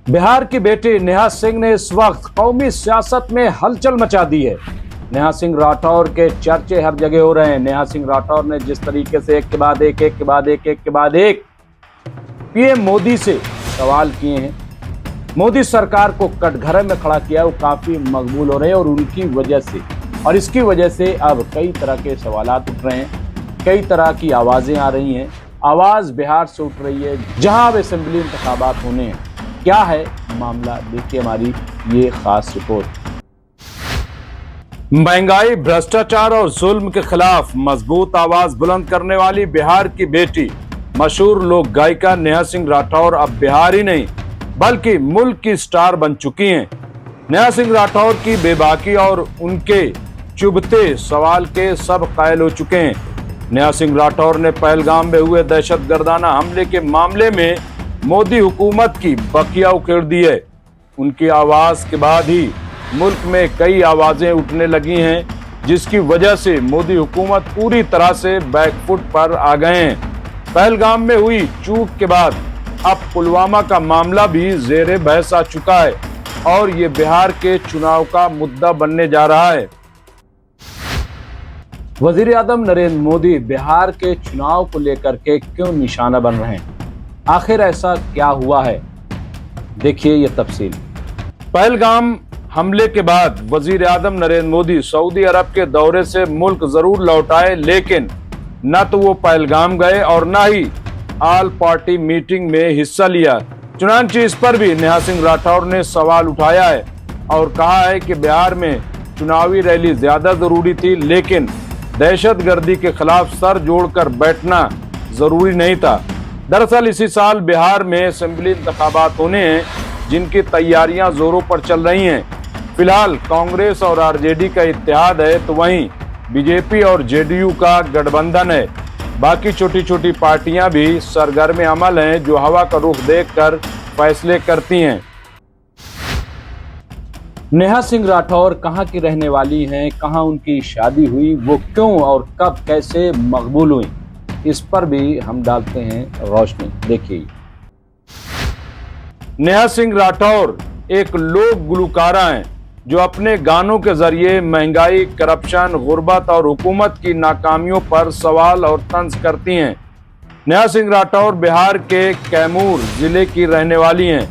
बिहार की बेटी नेहा सिंह ने इस वक्त कौमी सियासत में हलचल मचा दी है। नेहा सिंह राठौर के चर्चे हर जगह हो रहे हैं। नेहा सिंह राठौर ने जिस तरीके से एक के बाद एक पीएम मोदी से सवाल किए हैं, मोदी सरकार को कटघरे में खड़ा किया, वो काफी मकबूल हो रहे हैं और इसकी वजह से अब कई तरह के सवालात उठ रहे हैं, कई तरह की आवाजें आ रही हैं। आवाज बिहार से उठ रही है जहां अब असेंबली इंतखाबात होने हैं। क्या है मामला, देखिए हमारी ये खास रिपोर्ट। महंगाई, भ्रष्टाचार और जुल्म के खिलाफ मजबूत आवाज बुलंद करने वाली बिहार की बेटी, मशहूर लोक गायिका नेहा सिंह राठौर अब बिहार ही नहीं बल्कि मुल्क की स्टार बन चुकी हैं। नेहा सिंह राठौर की बेबाकी और उनके चुभते सवाल के सब कायल हो चुके हैं। नेहा सिंह राठौर ने पहलगाम में हुए दहशतगर्दाना हमले के मामले में मोदी हुकूमत की बकिया उखेड़ दी है। उनकी आवाज के बाद ही मुल्क में कई आवाजें उठने लगी हैं, जिसकी वजह से मोदी हुकूमत पूरी तरह से बैकफुट पर आ गए हैं। पहलगाम में हुई चूक के बाद अब पुलवामा का मामला भी जेरे बहस आ चुका है और ये बिहार के चुनाव का मुद्दा बनने जा रहा है। वजीर आजम नरेंद्र मोदी बिहार के चुनाव को लेकर के क्यों निशाना बन रहे हैं? आखिर ऐसा क्या हुआ है, देखिए ये तफसील। पहलगाम हमले के बाद वजीर आजम नरेंद्र मोदी सऊदी अरब के दौरे से मुल्क जरूर लौट आए, लेकिन न तो वो पहलगाम गए और न ही ऑल पार्टी मीटिंग में हिस्सा लिया। चुनांचे इस पर भी नेहा सिंह राठौर ने सवाल उठाया है और कहा है कि बिहार में चुनावी रैली ज्यादा जरूरी थी, लेकिन दहशतगर्दी के खिलाफ सर जोड़कर बैठना जरूरी नहीं था। दरअसल इसी साल बिहार में असेंबली इंतखाबात होने हैं, जिनकी तैयारियां जोरों पर चल रही हैं। फिलहाल कांग्रेस और आरजेडी का इत्तेहाद है, तो वहीं बीजेपी और जेडीयू का गठबंधन है। बाकी छोटी छोटी पार्टियां भी सरगर्म अमल हैं, जो हवा का रुख देखकर फैसले करती हैं। नेहा सिंह राठौर कहां की रहने वाली हैं, कहां उनकी शादी हुई, वो क्यों और कब कैसे मकबूल हुई, इस पर भी हम डालते हैं रोशनी। देखिए, नेहा सिंह राठौर एक लोक गुलकारा हैं जो अपने गानों के जरिए महंगाई, करप्शन, गुर्बत और हुकूमत की नाकामियों पर सवाल और तंज करती हैं। नेहा सिंह राठौर बिहार के कैमूर जिले की रहने वाली हैं।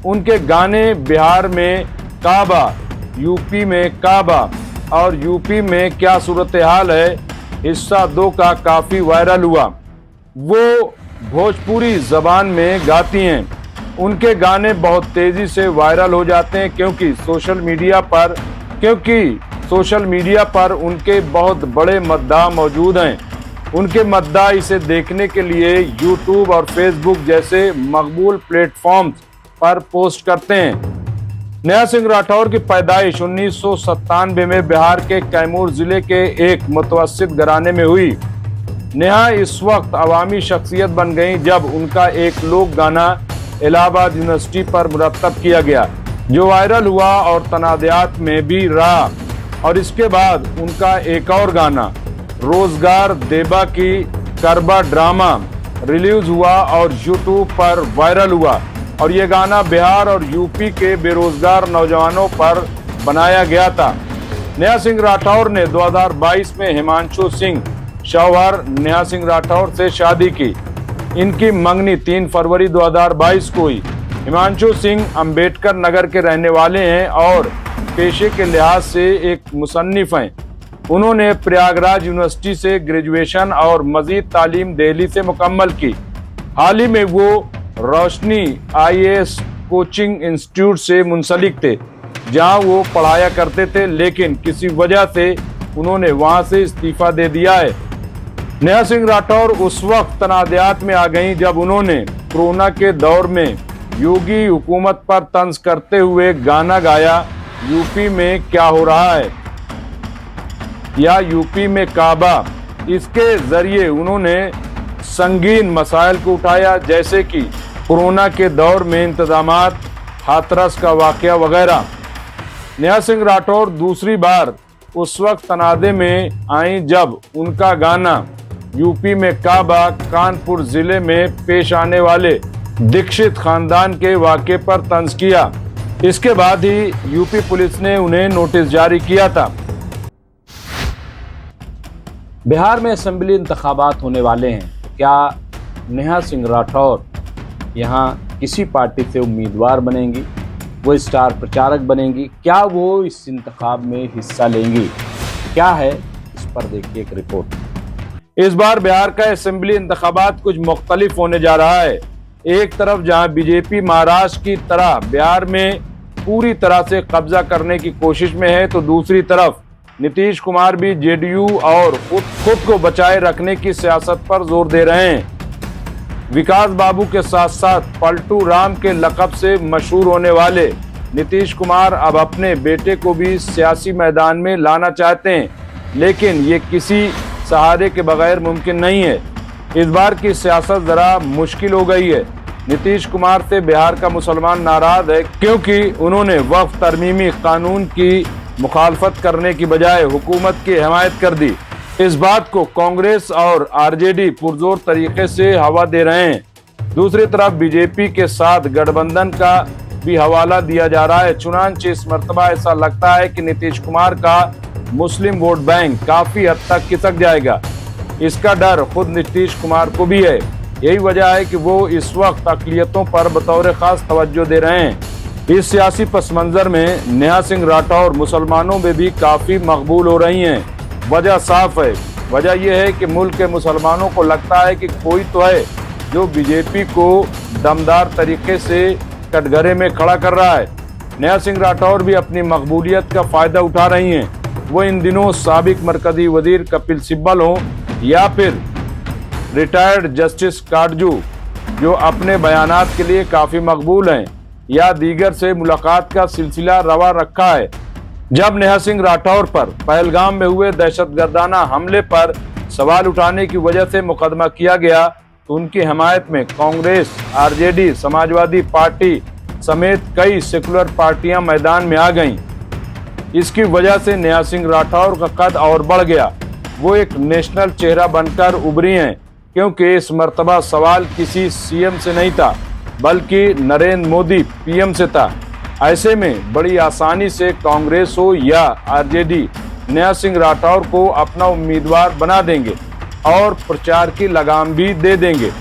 उनके गाने बिहार में काबा, यूपी में काबा और यूपी में क्या सूरत हाल है हिस्सा 2 का काफी वायरल हुआ। वो भोजपुरी जबान में गाती हैं। उनके गाने बहुत तेजी से वायरल हो जाते हैं क्योंकि सोशल मीडिया पर उनके बहुत बड़े मद्दाह मौजूद हैं। उनके मद्दाह इसे देखने के लिए यूट्यूब और फेसबुक जैसे मकबूल प्लेटफॉर्म्स पर पोस्ट करते हैं। नेहा सिंह राठौर की पैदाइश 1997 में बिहार के कैमूर जिले के एक मुतवस्सित घराने में हुई। नेहा इस वक्त अवामी शख्सियत बन गई जब उनका एक लोक गाना इलाहाबाद यूनिवर्सिटी पर मुरतब किया गया, जो वायरल हुआ और तनाज़ात में भी रहा। और इसके बाद उनका एक और गाना रोजगार देबा की करबा ड्रामा रिलीज हुआ और यूट्यूब पर वायरल हुआ और ये गाना बिहार और यूपी के बेरोजगार नौजवानों पर बनाया गया था। नेहा सिंह राठौर ने 2022 में हिमांशु सिंह शौहर नेहा सिंह राठौर से शादी की। इनकी मंगनी 3 फरवरी 2022 को हुई। हिमांशु सिंह अंबेडकर नगर के रहने वाले हैं और पेशे के लिहाज से एक मुसन्निफ हैं। उन्होंने प्रयागराज यूनिवर्सिटी से ग्रेजुएशन और मजीद तालीम दिल्ली से मुकम्मल की। हाल ही में वो रोशनी IAS कोचिंग इंस्टीट्यूट से मुंसलिक थे, जहां वो पढ़ाया करते थे, लेकिन किसी वजह से उन्होंने वहां से इस्तीफा दे दिया है। नेहा सिंह राठौर उस वक्त तनाज़ात में आ गईं जब उन्होंने कोरोना के दौर में योगी हुकूमत पर तंज करते हुए गाना गाया, यूपी में क्या हो रहा है या यूपी में काबा। इसके जरिए उन्होंने संगीन मसाइल को उठाया, जैसे कि कोरोना के दौर में इंतजामात, हाथरस का वाकया वगैरह। नेहा सिंह राठौर दूसरी बार उस वक्त तनाज़े में आई जब उनका गाना यूपी में काबा कानपुर जिले में पेश आने वाले दीक्षित खानदान के वाक़े पर तंज किया। इसके बाद ही यूपी पुलिस ने उन्हें नोटिस जारी किया था। बिहार में असेंबली इंतखाबात होने वाले हैं। क्या नेहा सिंह राठौर यहाँ किसी पार्टी से उम्मीदवार बनेंगी? वो स्टार प्रचारक बनेंगी? क्या वो इस इंतखाब में हिस्सा लेंगी? क्या है, इस पर देखिए एक रिपोर्ट। इस बार बिहार का असेंबली इंतखाबात कुछ मुख्तलिफ होने जा रहा है। एक तरफ जहां बीजेपी महाराष्ट्र की तरह बिहार में पूरी तरह से कब्जा करने की कोशिश में है, तो दूसरी तरफ नीतीश कुमार भी जेडीयू और खुद को बचाए रखने की सियासत पर जोर दे रहे हैं। विकास बाबू के साथ साथ पलटू राम के लक़ब से मशहूर होने वाले नीतीश कुमार अब अपने बेटे को भी सियासी मैदान में लाना चाहते हैं, लेकिन ये किसी सहारे के बगैर मुमकिन नहीं है। इस बार की सियासत जरा मुश्किल हो गई है। नीतीश कुमार से बिहार का मुसलमान नाराज है, क्योंकि उन्होंने वक्फ तरमीमी कानून की मुखालफत करने की बजाय हुकूमत की हिमायत कर दी। इस बात को कांग्रेस और आरजेडी पुरजोर तरीके से हवा दे रहे हैं। दूसरी तरफ बीजेपी के साथ गठबंधन का भी हवाला दिया जा रहा है। चुनांचे इस मर्तबा ऐसा लगता है कि नीतीश कुमार का मुस्लिम वोट बैंक काफी हद तक खिसक जाएगा। इसका डर खुद नीतीश कुमार को भी है। यही वजह है कि वो इस वक्त अक़लियतों पर बतौर खास तवज्जो दे रहे हैं। इस सियासी पस मंजर में नेहा सिंह राठौर मुसलमानों में भी काफी मकबूल हो रही हैं। वजह साफ है। वजह यह है कि मुल्क के मुसलमानों को लगता है कि कोई तो है जो बीजेपी को दमदार तरीके से कटघरे में खड़ा कर रहा है। नेहा सिंह राठौर भी अपनी मकबूलियत का फायदा उठा रही हैं। वो इन दिनों साबिक मरकजी वजीर कपिल सिब्बल हों या फिर रिटायर्ड जस्टिस काटजू, जो अपने बयानात के लिए काफी मकबूल हैं, या दीगर से मुलाकात का सिलसिला रवा रखा है। जब नेहा सिंह राठौर पर पहलगाम में हुए दहशतगर्दाना हमले पर सवाल उठाने की वजह से मुकदमा किया गया, तो उनकी हिमायत में कांग्रेस, आरजेडी, समाजवादी पार्टी समेत कई सेकुलर पार्टियां मैदान में आ गईं। इसकी वजह से नेहा सिंह राठौर का कद और बढ़ गया। वो एक नेशनल चेहरा बनकर उभरी हैं, क्योंकि इस मर्तबा सवाल किसी सीएम से नहीं था, बल्कि नरेंद्र मोदी पीएम से था। ऐसे में बड़ी आसानी से कांग्रेस हो या आरजेडी नेहा सिंह राठौर को अपना उम्मीदवार बना देंगे और प्रचार की लगाम भी दे देंगे।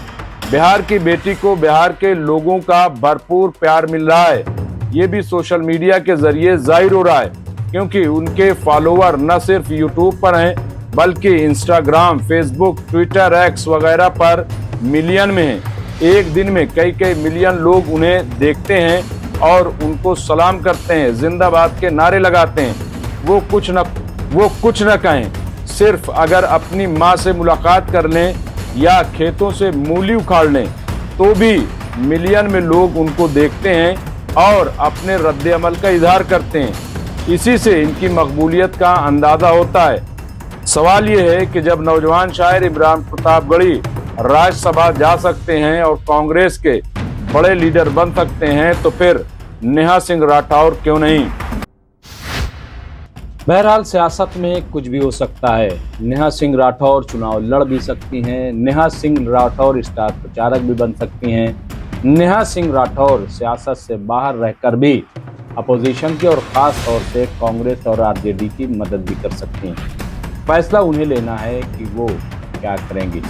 बिहार की बेटी को बिहार के लोगों का भरपूर प्यार मिल रहा है। ये भी सोशल मीडिया के जरिए जाहिर हो रहा है, क्योंकि उनके फॉलोअर न सिर्फ यूट्यूब पर हैं, बल्कि इंस्टाग्राम, फेसबुक, ट्विटर, एक्स वगैरह पर मिलियन में हैं। एक दिन में कई मिलियन लोग उन्हें देखते हैं और उनको सलाम करते हैं, जिंदाबाद के नारे लगाते हैं। वो कुछ न कहें, सिर्फ अगर अपनी माँ से मुलाकात कर लें या खेतों से मूली उखाड़ लें, तो भी मिलियन में लोग उनको देखते हैं और अपने रद्द-ए-अमल का इजहार करते हैं। इसी से इनकी मकबूलियत का अंदाजा होता है। सवाल ये है कि जब नौजवान शायर इमरान प्रतापगढ़ी राज्यसभा जा सकते हैं और कांग्रेस के बड़े लीडर बन सकते हैं, तो फिर नेहा सिंह राठौर क्यों नहीं? बहरहाल सियासत में कुछ भी हो सकता है। नेहा सिंह राठौर चुनाव लड़ भी सकती हैं। नेहा सिंह राठौर स्टार प्रचारक भी बन सकती हैं। नेहा सिंह राठौर सियासत से बाहर रहकर भी अपोजिशन की और ख़ास तौर से कांग्रेस और आरजेडी की मदद भी कर सकती हैं। फैसला उन्हें लेना है कि वो क्या करेंगी।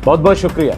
बहुत बहुत शुक्रिया।